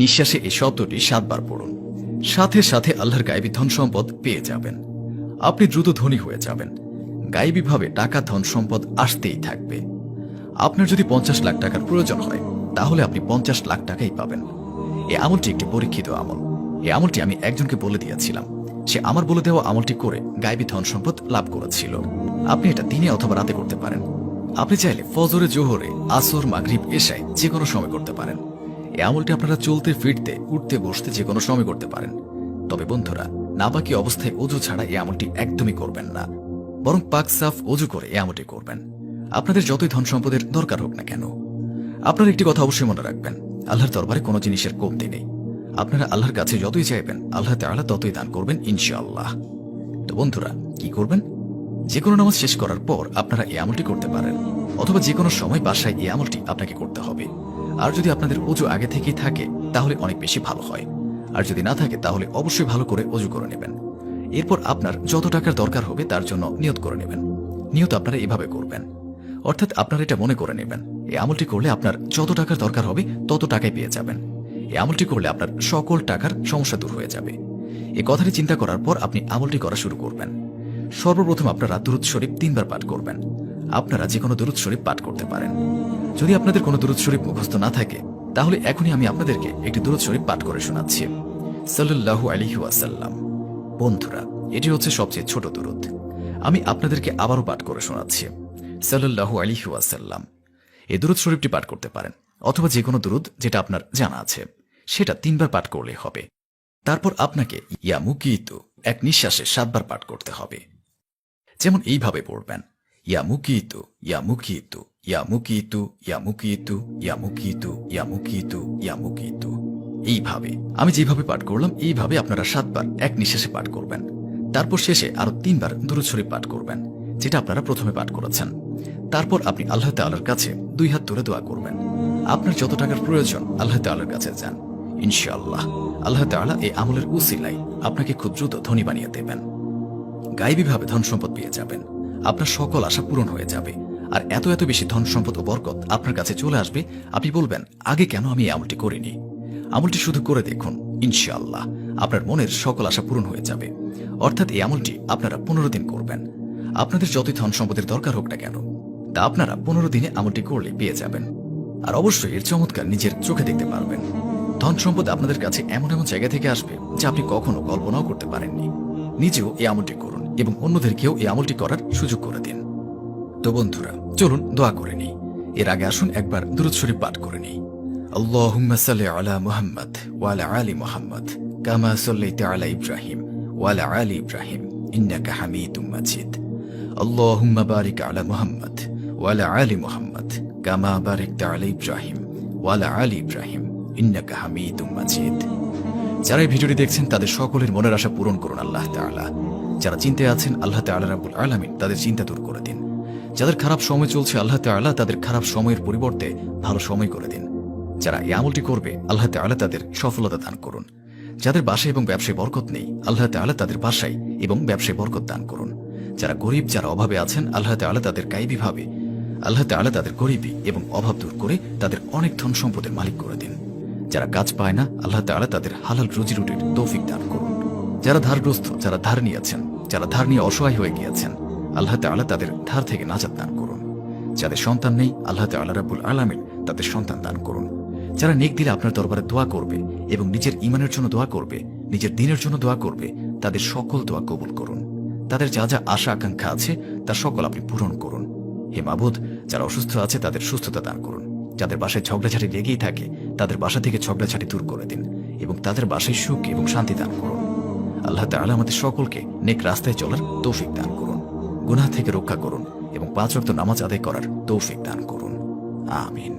নিঃশ্বাসে এই শব্দটি 7 বার পড়ুন। সাথে সাথে আল্লাহর গায়েবী ধন সম্পদ পেয়ে যাবেন। আপনি দ্রুত ধনী হয়ে যাবেন। গায়েবীভাবে টাকা ধন সম্পদ আসতেই থাকবে। আপনার যদি 50 লাখ টাকার প্রয়োজন হয় তাহলে আপনি 50 লাখ টাকাই পাবেন। এই আমলটি একটি পরীক্ষিত আমল। এই আমলটি আমি একজনকে বলে দিয়েছিলাম, সে আমার বলে দেওয়া আমলটি করে গায়েবী ধন সম্পদ লাভ করেছিল। আপনি এটা দিনে অথবা রাতে করতে পারেন। আপনি চাইলে ফজরে, জোহরে, আসর, মাগরিব, এশায় যে কোনো সময় করতে পারেন। এই আমলটি আপনারা চলতে ফিরতে, উঠতে বসতে যে কোনো সময় করতে পারেন। তবে বন্ধুরা, নাপাকি অবস্থায় অজু ছাড়া এই আমলটি একদমই করবেন না, বরং পাক সাফ অজু করে এই আমলটি করবেন। আপনাদের যতই ধন সম্পদের দরকার হোক না কেন, আপনারা একটি কথা অবশ্যই মনে রাখবেন, আল্লাহর দরবারে কোনো জিনিসের কমতি নেই। আপনারা আল্লাহর কাছে যতই চাইবেন আল্লাহ তাআলা ততই দান করবেন ইনশাআল্লাহ। তো বন্ধুরা, কি করবেন? যে কোনো নামাজ শেষ করার পর আপনারা এই আমলটি করতে পারেন, অথবা যে কোনো সময় বাসায় এই আমলটি আপনাকে করতে হবে। আর যদি আপনাদের অজু আগে থেকেই থাকে তাহলে অনেক বেশি ভালো হয়। আর যদি না থাকে তাহলে অবশ্যই ভালো করে অজু করে নেবেন। এরপর আপনার যত টাকার দরকার হবে তার জন্য নিয়ত করে নেবেন। নিয়ত আপনারা এভাবে করবেন, অর্থাৎ আপনারা এটা মনে করে নেবেন, এই আমলটি করলে আপনার যত টাকার দরকার হবে তত টাকাই পেয়ে যাবেন। এই আমলটি করলে আপনার সকল টাকার সমস্যা দূর হয়ে যাবে। এই কথাটি চিন্তা করার পর আপনি আমলটি করা শুরু করবেন। সর্বপ্রথম আপনারা দুরূদ শরীফ 3 বার পাঠ করবেন। আপনারা যে কোনো দুরূদ শরীফ পাঠ করতে পারেন। যদি আপনাদের কোনো দুরূদ শরীফ মুখস্থ না থাকে তাহলে এখনই আমি আপনাদেরকে একটি দুরূদ শরীফ পাঠ করে শোনাচ্ছি। সাল্লাল্লাহু আলাইহি ওয়াসাল্লাম। বন্ধুরা, এটি হচ্ছে সবচেয়ে ছোট দুরূদ। আমি আপনাদেরকে আবারও পাঠ করে শোনাচ্ছি। সাল্লাল্লাহু আলাইহি ওয়াসাল্লাম। এই দুরূদ শরীফটি পাঠ করতে পারেন, অথবা যে কোনো দুরূদ যেটা আপনার জানা আছে সেটা 3 বার পাঠ করলেই হবে। তারপর আপনাকে ইয়া মুকিতু এক নিঃশ্বাসে 7 বার পাঠ করতে হবে। যেমন এইভাবে পড়বেন, ইয়া মুকিতু, ইয়া মুকিতু, ইয়া মুকিতু, ইয়া মুকিতু, ইয়া মুকিতু, ইয়া মুকিতু, ইয়া মুকিতু। এইভাবে আমি যেভাবে পাঠ করলাম এইভাবে আপনারা 7 বার এক নিঃশ্বাসে পাঠ করবেন। তারপর শেষে আরো 3 বার দুরূদ শরীফ পাঠ করবেন, যেটা আপনারা প্রথমে পাঠ করেছেন। তারপর আপনি আল্লাহ তাআলার কাছে 2 হাত তুলে দোয়া করবেন। আপনার যত টাকার প্রয়োজন আল্লাহ তাআলার কাছে যান। ইনশাআল্লাহ আল্লাহ তাআলা এই আমলের উসিলায় আপনাকে খুব দ্রুত ধনী বানিয়ে দেবেন। গায়েবীভাবে ধন সম্পদ পেয়ে যাবেন। আপনার সকল আশা পূরণ হয়ে যাবে। আর এত এত বেশি ধন সম্পদ ও বরকত আপনার কাছে চলে আসবে, আপনি বলবেন আগে কেন আমি এই আমলটি করিনি। আমলটি শুধু করে দেখুন, ইনশাআল্লাহ আপনার মনের সকল আশা পূরণ হয়ে যাবে। অর্থাৎ এই আমলটি আপনারা 15 দিন করবেন। আপনাদের যতই ধন সম্পদের দরকার হোক না কেন তা আপনারা 15 দিনে আমলটি করলে পেয়ে যাবেন। আর অবশ্যই এর চমৎকার নিজের চোখে দেখতে পারবেন। ধন সম্পদ আপনাদের কাছে এমন এমন জায়গা থেকে আসবে যা আপনি কখনো কল্পনাও করতে পারেননি। নিজেও এই আমলটি করুন এবং অন্যদেরকেও এই আমলটি করার সুযোগ করে দিন। তো বন্ধুরা, চলুন দোয়া করে নিই। এর আগে আসুন একবার দুরূদ শরীফ পাঠ করে নিই। আল্লাহুম্মা সাল্লি আলা মুহাম্মাদ ওয়া আলা আলি মুহাম্মাদ কামা সাল্লাইতা আলা ইব্রাহিম ওয়া আলা আলি ইব্রাহিম ইন্নাকা হামিদুম মাজিদ। আল্লাহুম্মা বারিক আলা মুহাম্মাদ ওয়া আলা আলি মুহাম্মাদ কামা বারাকতা আলা ইব্রাহিম ওয়া আলা আলি ইব্রাহিম ইন্নাকা হামিদুম মাজিদ। যারা এই ভিডিওটি দেখছেন তাদের সকলের মনের আশা পূরণ করুন আল্লাহ তাআলা। যারা চিন্তায় আছেন আল্লাহ তাআলা রাব্বুল আলামিন তাদের চিন্তা দূর করে দিন। যাদের খারাপ সময় চলছে আল্লাহ তাআলা তাদের খারাপ সময়ের পরিবর্তে ভালো সময় করে দিন। যারা এই আমলটি করবে আল্লাহ তাআলা তাদের সফলতা দান করুন। যাদের বাসায় এবং ব্যবসায় বরকত নেই আল্লাহ তাআলা তাদের বাসায় এবং ব্যবসায় বরকত দান করুন। যারা গরিব, যারা অভাবে আছেন আল্লাহ তাআলা তাদের গায়েবীভাবে আল্লাহ তাআলা তাদের গরিবী এবং অভাব দূর করে তাদের অনেক ধন সম্পদের মালিক করে দিন। যারা কাজ পায় না আল্লাহ তাআলা তাদের হালাল রুজি রুটির তৌফিক দান করুন। যারা ধারগ্রস্ত, যারা ধার নিয়েছেন, যারা ধার নিয়ে অসহায় হয়ে গিয়েছেন আল্লাহ তাআলা তাদের ধার থেকে নাজাত দান করুন। যাদের সন্তান নেই আল্লাহ তাআলা রাব্বুল আলামিন তাদের সন্তান দান করুন। যারা নেক দিলে আপনার দরবারে দোয়া করবে এবং নিজের ঈমানের জন্য দোয়া করবে, নিজের দ্বীনের জন্য দোয়া করবে, তাদের সকল দোয়া কবুল করুন। তাদের যা যা আশা আকাঙ্ক্ষা আছে তা সকল আপনি পূরণ করুন। হে মাবুদ, যারা অসুস্থ আছে তাদের সুস্থতা দান করুন। যাদের বাসায় ঝগড়াঝাটি লেগেই থাকে তাদের বাসা থেকে ঝগড়াঝাটি দূর করে দিন এবং তাদের বাসায় সুখ এবং শান্তি দান করুন। আল্লাহ তাআলা আমাদের সকলকে নেক রাস্তায় চলার তৌফিক দান করুন, গুনাহ থেকে রক্ষা করুন এবং 5 ওয়াক্ত নামাজ আদায় করার তৌফিক দান করুন। আমিন।